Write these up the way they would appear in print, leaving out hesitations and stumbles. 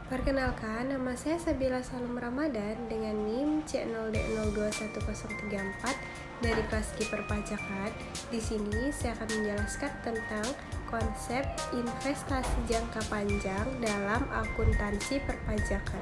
Perkenalkan, nama saya Sabila Salam Ramadan dengan NIM C0D021034 dari kelas Ki Perpajakan. Di sini saya akan menjelaskan tentang konsep investasi jangka panjang dalam akuntansi perpajakan.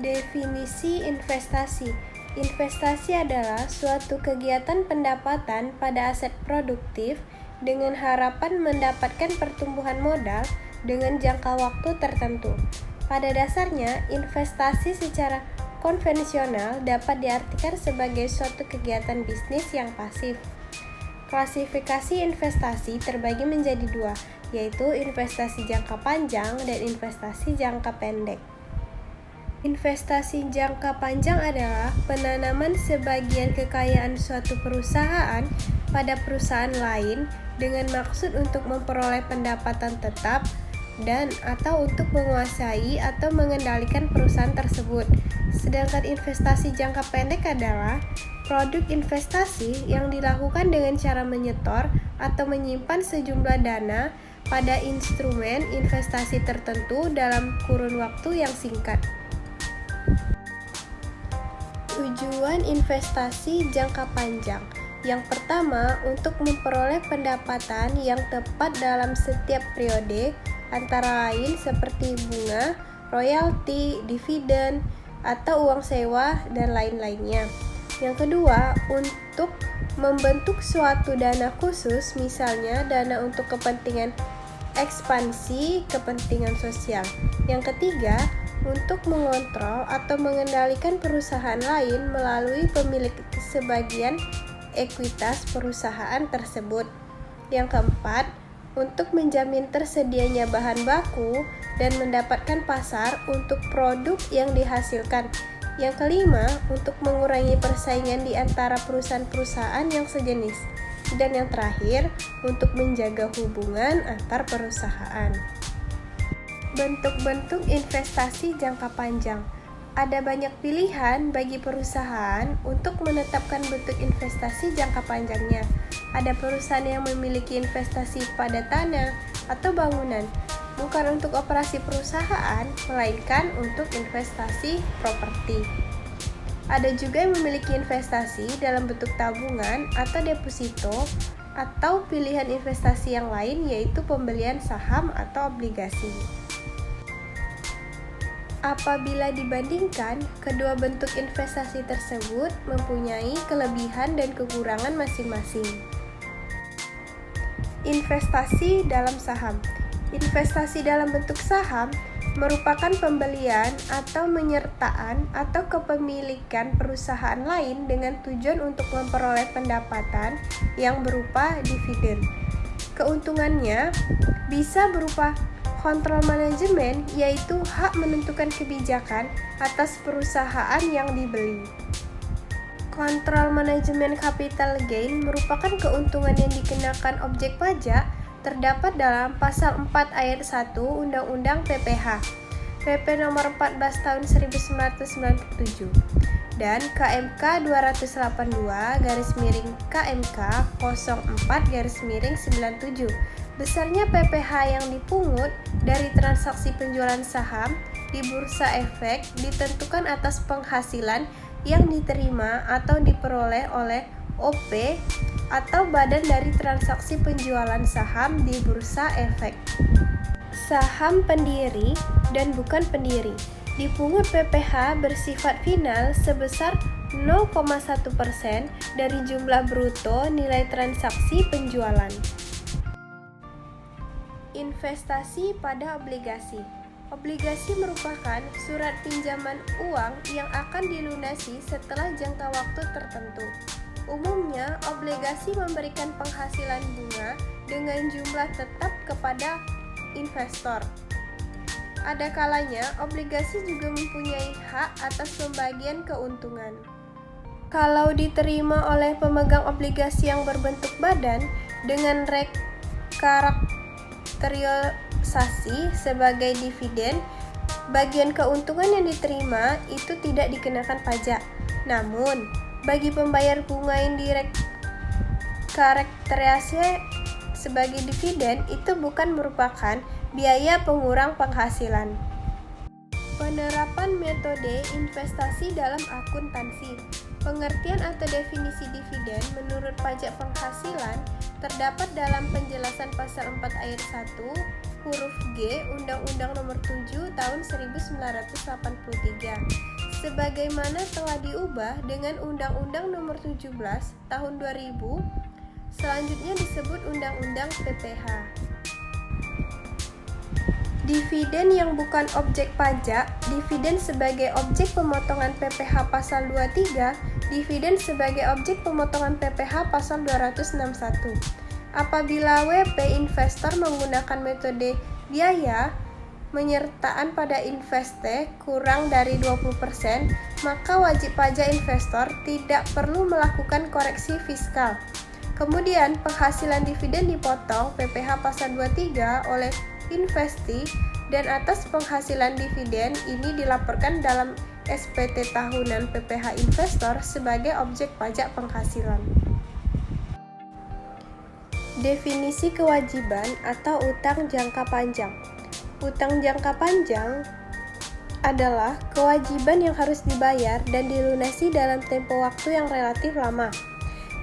Definisi investasi. Investasi adalah suatu kegiatan pendapatan pada aset produktif dengan harapan mendapatkan pertumbuhan modal dengan jangka waktu tertentu. Pada dasarnya, investasi secara konvensional dapat diartikan sebagai suatu kegiatan bisnis yang pasif. Klasifikasi investasi terbagi menjadi dua, yaitu investasi jangka panjang dan investasi jangka pendek. Investasi jangka panjang adalah penanaman sebagian kekayaan suatu perusahaan pada perusahaan lain dengan maksud untuk memperoleh pendapatan tetap dan atau untuk menguasai atau mengendalikan perusahaan tersebut. Sedangkan investasi jangka pendek adalah produk investasi yang dilakukan dengan cara menyetor atau menyimpan sejumlah dana pada instrumen investasi tertentu dalam kurun waktu yang singkat. Tujuan investasi jangka panjang. Yang pertama, untuk memperoleh pendapatan yang tepat dalam setiap periode, antara lain seperti bunga, royalti, dividen, atau uang sewa, dan lain-lainnya. Yang kedua, untuk membentuk suatu dana khusus, misalnya dana untuk kepentingan ekspansi, kepentingan sosial. Yang ketiga, untuk mengontrol atau mengendalikan perusahaan lain melalui pemilik sebagian ekuitas perusahaan tersebut. Yang keempat, untuk menjamin tersedianya bahan baku dan mendapatkan pasar untuk produk yang dihasilkan. Yang kelima, untuk mengurangi persaingan di antara perusahaan-perusahaan yang sejenis. Dan yang terakhir, untuk menjaga hubungan antar perusahaan. Bentuk-bentuk investasi jangka panjang. Ada banyak pilihan bagi perusahaan untuk menetapkan bentuk investasi jangka panjangnya. Ada perusahaan yang memiliki investasi pada tanah atau bangunan, bukan untuk operasi perusahaan, melainkan untuk investasi properti. Ada juga yang memiliki investasi dalam bentuk tabungan atau deposito, atau pilihan investasi yang lain yaitu pembelian saham atau obligasi. Apabila dibandingkan, kedua bentuk investasi tersebut mempunyai kelebihan dan kekurangan masing-masing. Investasi dalam saham. Investasi dalam bentuk saham merupakan pembelian atau penyertaan atau kepemilikan perusahaan lain dengan tujuan untuk memperoleh pendapatan yang berupa dividen. Keuntungannya bisa berupa kontrol manajemen, yaitu hak menentukan kebijakan atas perusahaan yang dibeli. Kontrol manajemen capital gain merupakan keuntungan yang dikenakan objek pajak terdapat dalam Pasal 4 Ayat 1 Undang-Undang PPh PP nomor 14 tahun 1997 dan KMK 282/KMK 04/97. Besarnya PPh yang dipungut dari transaksi penjualan saham di Bursa Efek ditentukan atas penghasilan yang diterima atau diperoleh oleh OP atau badan dari transaksi penjualan saham di Bursa Efek. Saham pendiri dan bukan pendiri. Dipungut PPh bersifat final sebesar 0,1% dari jumlah bruto nilai transaksi penjualan. Investasi pada obligasi. Obligasi merupakan surat pinjaman uang yang akan dilunasi setelah jangka waktu tertentu. Umumnya, obligasi memberikan penghasilan bunga dengan jumlah tetap kepada investor. Ada kalanya, obligasi juga mempunyai hak atas pembagian keuntungan. Kalau diterima oleh pemegang obligasi yang berbentuk badan dengan karakterisasi sebagai dividen, bagian keuntungan yang diterima itu tidak dikenakan pajak. Namun, bagi pembayar bunga yang karakterisasi sebagai dividen itu bukan merupakan biaya pengurang penghasilan. Penerapan metode investasi dalam akuntansi. Pengertian atau definisi dividen menurut pajak penghasilan terdapat dalam penjelasan pasal 4 ayat 1 huruf G Undang-Undang Nomor 7 Tahun 1983 sebagaimana telah diubah dengan Undang-Undang Nomor 17 Tahun 2000 selanjutnya disebut Undang-Undang PPH. Dividen yang bukan objek pajak, dividen sebagai objek pemotongan PPH pasal 23, dividen sebagai objek pemotongan PPH pasal 261. Apabila WP investor menggunakan metode biaya menyertaan pada investe kurang dari 20%, maka wajib pajak investor tidak perlu melakukan koreksi fiskal. Kemudian, penghasilan dividen dipotong PPH pasal 23 oleh investi dan atas penghasilan dividen ini dilaporkan dalam SPT tahunan PPH investor sebagai objek pajak penghasilan. Definisi kewajiban atau utang jangka panjang. Utang jangka panjang adalah kewajiban yang harus dibayar dan dilunasi dalam tempo waktu yang relatif lama.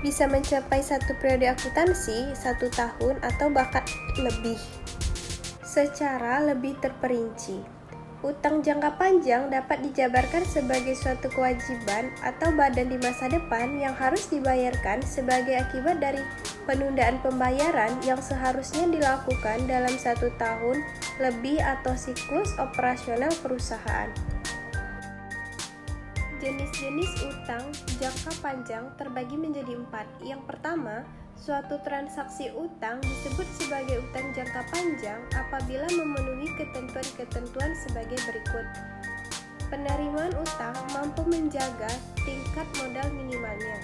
Bisa mencapai satu periode akuntansi, 1 tahun atau bahkan lebih. Secara lebih terperinci, utang jangka panjang dapat dijabarkan sebagai suatu kewajiban atau badan di masa depan yang harus dibayarkan sebagai akibat dari penundaan pembayaran yang seharusnya dilakukan dalam 1 tahun lebih atau siklus operasional perusahaan. Jenis-jenis utang jangka panjang terbagi menjadi 4. Yang pertama, suatu transaksi utang disebut sebagai utang jangka panjang apabila memenuhi ketentuan-ketentuan sebagai berikut. Penerimaan utang mampu menjaga tingkat modal minimalnya.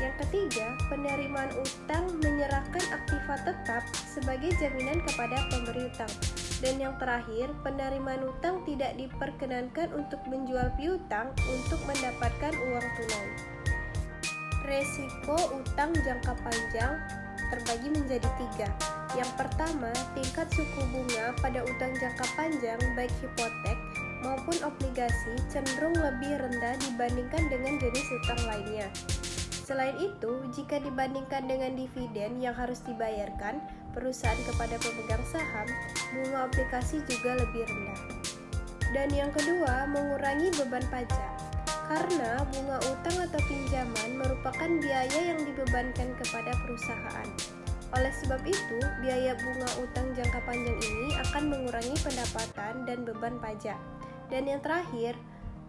Yang ketiga, penerimaan utang menyerahkan aktiva tetap sebagai jaminan kepada pemberi utang. Dan yang terakhir, penerimaan utang tidak diperkenankan untuk menjual piutang untuk mendapatkan uang tunai. Resiko utang jangka panjang terbagi menjadi 3. Yang pertama, tingkat suku bunga pada utang jangka panjang baik hipotek maupun obligasi cenderung lebih rendah dibandingkan dengan jenis utang lainnya. Selain itu, jika dibandingkan dengan dividen yang harus dibayarkan perusahaan kepada pemegang saham, bunga obligasi juga lebih rendah. Dan yang kedua, mengurangi beban pajak. Karena bunga utang atau pinjaman merupakan biaya yang dibebankan kepada perusahaan. Oleh sebab itu, biaya bunga utang jangka panjang ini akan mengurangi pendapatan dan beban pajak. Dan yang terakhir,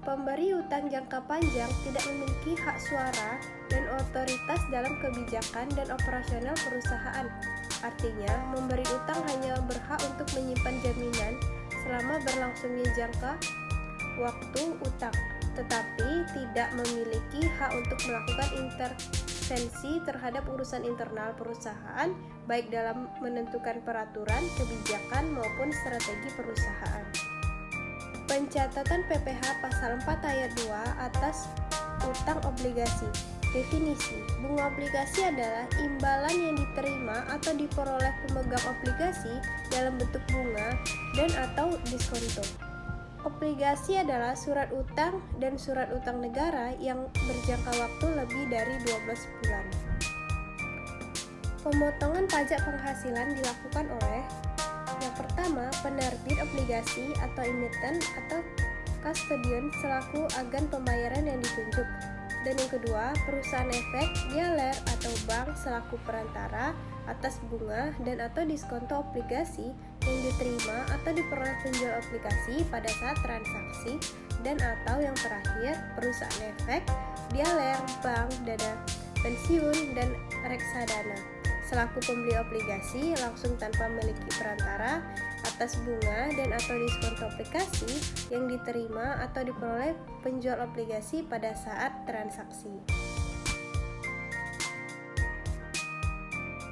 pemberi utang jangka panjang tidak memiliki hak suara dan otoritas dalam kebijakan dan operasional perusahaan. Artinya, memberi utang hanya berhak untuk menyimpan jaminan selama berlangsungnya jangka waktu utang, tetapi tidak memiliki hak untuk melakukan intervensi terhadap urusan internal perusahaan, baik dalam menentukan peraturan, kebijakan, maupun strategi perusahaan. Pencatatan PPH pasal 4 ayat 2 atas utang obligasi. Definisi, bunga obligasi adalah imbalan yang diterima atau diperoleh pemegang obligasi dalam bentuk bunga dan atau diskonto. Obligasi adalah surat utang dan surat utang negara yang berjangka waktu lebih dari 12 bulan. Pemotongan pajak penghasilan dilakukan oleh yang pertama, penerbit obligasi atau emiten atau custodian selaku agen pembayaran yang ditunjuk. Dan yang kedua, perusahaan efek, dealer atau bank selaku perantara atas bunga dan atau diskonto obligasi yang diterima atau diperoleh penjual obligasi pada saat transaksi. Dan atau yang terakhir, perusahaan efek, dealer, bank, dana pensiun, dan reksadana selaku pembeli obligasi langsung tanpa memiliki perantara atas bunga dan atau diskonto obligasi yang diterima atau diperoleh penjual obligasi pada saat transaksi.